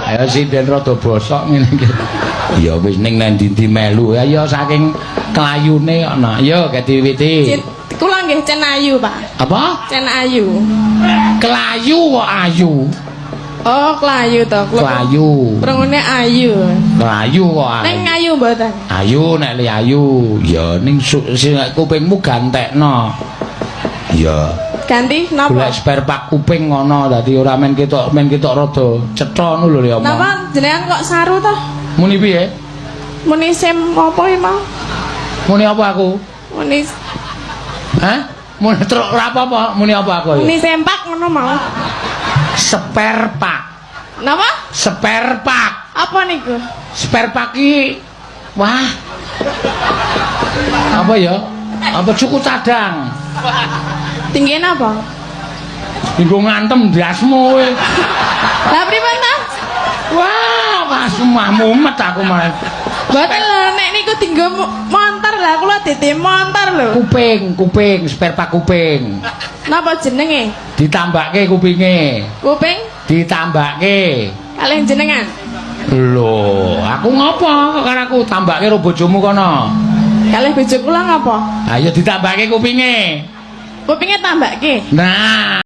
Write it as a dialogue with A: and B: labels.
A: Ayo sinden rada bosok ngene iki. Ya wis ning ndi melu. Ya saking kelayune ana. Ya diwiwiti.
B: Kula nggih Cen Ayu, Pak.
A: Apa?
B: Cen Ayu.
A: Kelayu kok ayu.
B: Oh, Kelayu to.
A: Kelayu.
B: Prengone Ayu.
A: Kelayu kok ayu.
B: Ning Ayu mboten.
A: Ayu nek li ayu. Ya ning kupingmu gantekno. Ya.
B: Ganti napa?
A: Golek spare part kuping ngono dadi ora men ketok rada cetha ngono lho ya.
B: Napa jenengan kok saru to?
A: Muni piye?
B: Muni sim apa iki mau?
A: Muni apa aku?
B: Muni
A: Hah? Muni truk ora apa-apa, muni apa aku?
B: Muni sempak ngono mau.
A: Spare part.
B: Napa?
A: Spare part.
B: Apa niku?
A: Spare part ki wah. Apa ya? Apa cukup cadang?
B: Tinggiin apa?
A: Nggo ngantem ndasmu kowe.
B: Lah pripun ta?
A: Wah, pas mumet aku mah.
B: Mboten lho, nek niku tinggo montor lah kula dite montor lho.
A: Kuping, spare part kuping.
B: Napa jenenge?
A: Ditambahke kupinge.
B: Kuping
A: Ditambahke.
B: kalih jenengan.
A: Lho, aku ngopo kok karo aku tambahke karo bojomu kono?
B: Kalih bojo kula ngapa?
A: Ayo ditambahke kupinge.
B: Kupinge tambahke.
A: Nah